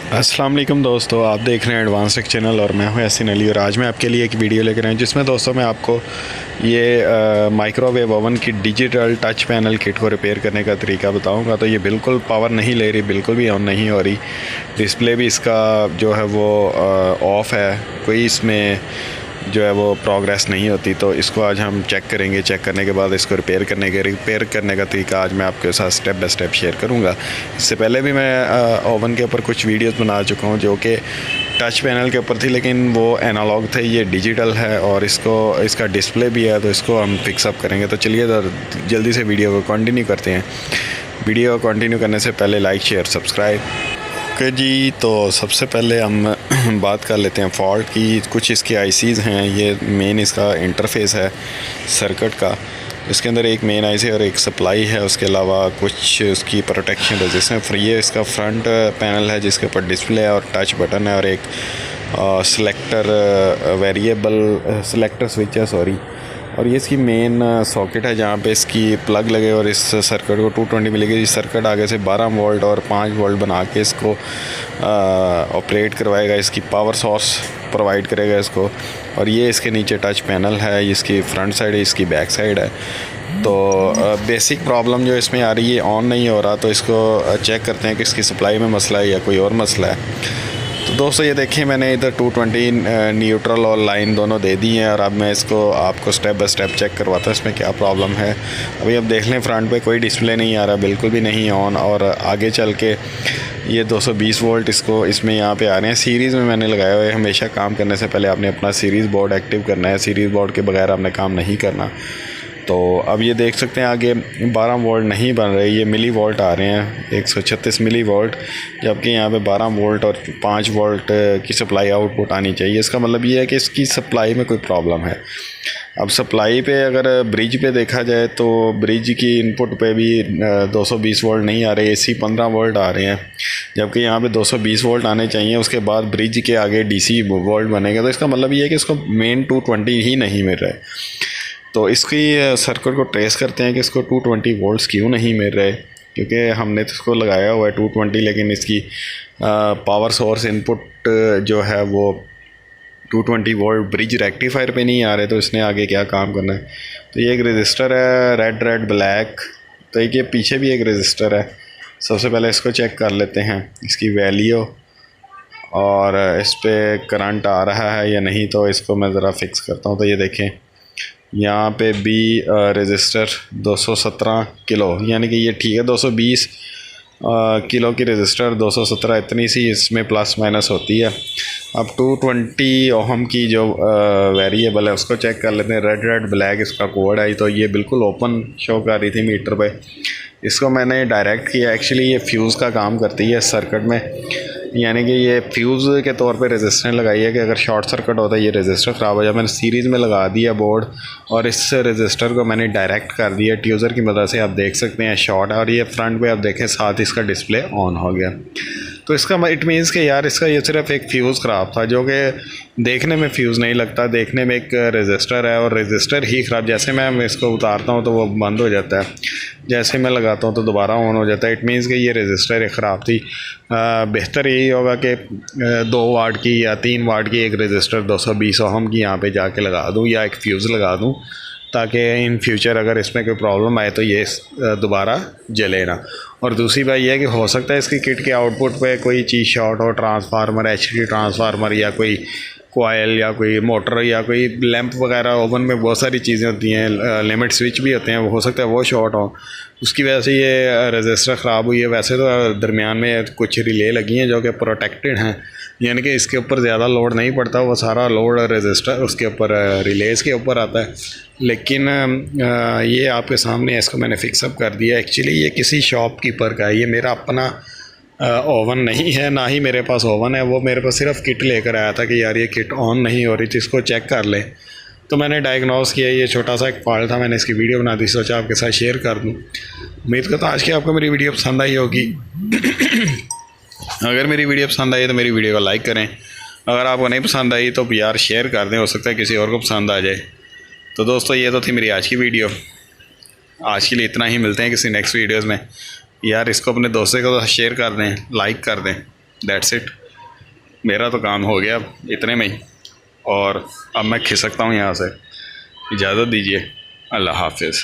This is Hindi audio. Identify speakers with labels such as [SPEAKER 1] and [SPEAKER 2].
[SPEAKER 1] अस्सलाम वालेकुम दोस्तों, आप देख रहे हैं एडवांस टेक चैनल और मैं हूं यासीन अली। और आज मैं आपके लिए एक वीडियो लेकर आया हूं जिसमें दोस्तों मैं आपको ये माइक्रोवेव ओवन की डिजिटल टच पैनल किट को रिपेयर करने का तरीका बताऊंगा। तो ये बिल्कुल पावर नहीं ले रही, बिल्कुल भी ऑन नहीं हो रही। डिस्प्ले भी इसका जो है वो ऑफ़ है, कोई इसमें जो है वो प्रोग्रेस नहीं होती। तो इसको आज हम चेक करेंगे। चेक करने के बाद इसको रिपेयर करने का तरीका आज मैं आपके साथ स्टेप बाय स्टेप शेयर करूंगा। इससे पहले भी मैं ओवन के ऊपर कुछ वीडियोस बना चुका हूं जो कि टच पैनल के ऊपर थी, लेकिन वो एनालॉग थे, ये डिजिटल है और इसका डिस्प्ले भी है। तो इसको हम फिक्सअप करेंगे। तो चलिए जल्दी से वीडियो को कंटिन्यू करते हैं। वीडियो को कंटिन्यू करने से पहले लाइक शेयर सब्सक्राइब। ओके जी, तो सबसे पहले हम बात कर लेते हैं फ़ॉल्ट की। कुछ इसकी आईसीज़ हैं, ये मेन इसका इंटरफेस है सर्किट का। इसके अंदर एक मेन आईसी और एक सप्लाई है, उसके अलावा कुछ उसकी प्रोटेक्शन रेजिस्टेंस। ये इसका फ्रंट पैनल है जिसके ऊपर डिस्प्ले है और टच बटन है और एक सेलेक्टर स्विच है और ये इसकी मेन सॉकेट है जहाँ पे इसकी प्लग लगे और इस सर्किट को 220 मिलेगी। इस सर्किट आगे से 12 वोल्ट और 5 वोल्ट बना के इसको ऑपरेट करवाएगा, इसकी पावर सोर्स प्रोवाइड करेगा इसको। और ये इसके नीचे टच पैनल है, इसकी फ्रंट साइड है, इसकी बैक साइड है। तो बेसिक प्रॉब्लम जो इसमें आ रही है, ऑन नहीं हो रहा। तो इसको चेक करते हैं कि इसकी सप्लाई में मसला है या कोई और मसला है। तो दोस्तों ये देखिए, मैंने इधर 220 न्यूट्रल और लाइन दोनों दे दी हैं और अब मैं इसको आपको स्टेप बाय स्टेप चेक करवाता हूँ इसमें क्या प्रॉब्लम है। अभी अब देख लें, फ्रंट पे कोई डिस्प्ले नहीं आ रहा, बिल्कुल भी नहीं ऑन। और आगे चल के ये 220 वोल्ट इसमें यहाँ पे आ रहे हैं। सीरीज़ में मैंने लगाया हुआ है। हमेशा काम करने से पहले आपने अपना सीरीज़ बोर्ड एक्टिव करना है, सीरीज़ बोर्ड के बगैर आपने काम नहीं करना। तो अब ये देख सकते हैं आगे 12 वोल्ट नहीं बन रहे, ये मिली वोल्ट आ रहे हैं, 136 मिली वोल्ट, जबकि यहाँ पे 12 वोल्ट और 5 वोल्ट की सप्लाई आउटपुट आनी चाहिए। इसका मतलब ये है कि इसकी सप्लाई में कोई प्रॉब्लम है। अब सप्लाई पे अगर ब्रिज पे देखा जाए तो ब्रिज की इनपुट पे भी 220 वोल्ट नहीं आ रहे, एसी 15 वोल्ट आ रहे हैं, जबकि यहाँ पे 220 वोल्ट आने चाहिए। उसके बाद ब्रिज के आगे डीसी वोल्ट बनेगा। तो इसका मतलब ये है कि इसको मेन 220 ही नहीं मिल रहा है। तो इसकी सर्किट को ट्रेस करते हैं कि इसको 220 वोल्ट्स क्यों नहीं मिल रहे, क्योंकि हमने तो इसको लगाया हुआ है 220, लेकिन इसकी पावर सोर्स इनपुट जो है वो 220 वोल्ट ब्रिज रेक्टिफायर पे नहीं आ रहे। तो इसने आगे क्या काम करना है। तो ये एक रजिस्टर है, रेड ब्लैक। तो एक ये पीछे भी एक रजिस्टर है। सबसे पहले इसको चेक कर लेते हैं, इसकी वैल्यू और इस पर करंट आ रहा है या नहीं। तो इसको मैं ज़रा फिक्स करता हूँ। तो ये देखें, यहाँ पे बी रजिस्टर 217 किलो, यानी कि ये ठीक है। 220 किलो की रजिस्टर 217, इतनी सी इसमें प्लस माइनस होती है। अब 220 ओहम की जो वेरिएबल है उसको चेक कर लेते हैं। रेड ब्लैक इसका कोड है। तो ये बिल्कुल ओपन शो कर रही थी मीटर पे। इसको मैंने डायरेक्ट किया। एक्चुअली ये फ्यूज़ का काम करती है सर्किट में, यानी कि ये फ्यूज़ के तौर पे रेजिस्टेंस लगाई है कि अगर शॉर्ट सर्किट होता है ये रेजिस्टर ख़राब हो जाए। मैंने सीरीज़ में लगा दिया बोर्ड और इस रेजिस्टर को मैंने डायरेक्ट कर दिया ट्यूज़र की मदद से। आप देख सकते हैं शॉर्ट है और ये फ्रंट पे आप देखें साथ इसका डिस्प्ले ऑन हो गया। तो इसका इट मीन्स कि यार इसका ये सिर्फ एक फ्यूज़ ख़राब था, जो कि देखने में फ्यूज़ नहीं लगता, देखने में एक रेजिस्टर है और रेजिस्टर ही ख़राब। जैसे मैं इसको उतारता हूँ तो वो बंद हो जाता है, जैसे मैं लगाता हूँ तो दोबारा ऑन हो जाता है। इट मीन्स कि ये रेजिस्टर एक ख़राब थी। बेहतर यही होगा कि 2 वाट की या 3 वाट की एक रेजिस्टर 220 ओहम की यहाँ पे जाके लगा दूँ या एक फ्यूज़ लगा दूँ, ताकि इन फ्यूचर अगर इसमें कोई प्रॉब्लम आए तो ये दोबारा जले ना। और दूसरी बात यह है कि हो सकता है इसकी किट के आउटपुट पे कोई चीज़ शॉर्ट हो, ट्रांसफार्मर, एचडी ट्रांसफार्मर या कोई कोयल या कोई मोटर या कोई लैंप वगैरह। ओवन में बहुत सारी चीज़ें होती हैं, लिमिट स्विच भी होते हैं, हो सकता है वो शॉर्ट हो, उसकी वजह से ये रजिस्टर ख़राब हुई है। वैसे तो दरमियान में कुछ रिले लगी हैं जो कि प्रोटेक्टेड हैं, यानी कि इसके ऊपर ज़्यादा लोड नहीं पड़ता, वो सारा लोड रजिस्टर उसके ऊपर रिलेज़ के ऊपर आता है। लेकिन ये आपके सामने इसको मैंने फिक्सअप कर दिया। एक्चुअली ये किसी शॉपकीपर का है, ये मेरा अपना ओवन नहीं है, ना ही मेरे पास ओवन है। वो मेरे पास सिर्फ किट लेकर आया था कि यार ये किट ऑन नहीं हो रही थी, इसको चेक कर ले। तो मैंने डायग्नोस किया, ये छोटा सा एक फॉल्ट था, मैंने इसकी वीडियो बना दी, सोचा आपके साथ शेयर कर दूँ। उम्मीद करता हूँ आज की आपको मेरी वीडियो पसंद आई होगी। अगर मेरी वीडियो पसंद आई तो मेरी वीडियो को लाइक करें। अगर आपको नहीं पसंद आई तो यार शेयर कर दें, हो सकता है किसी और को पसंद आ जाए। तो दोस्तों ये तो थी मेरी आज की वीडियो। आज के लिए इतना ही, मिलते हैं किसी नेक्स्ट वीडियोज़ में। यार इसको अपने दोस्तों को शेयर कर दें, लाइक कर दें। दैट्स इट, मेरा तो काम हो गया इतने में ही। और अब मैं खिसकता हूँ यहाँ से, इजाज़त दीजिए, अल्लाह हाफिज़।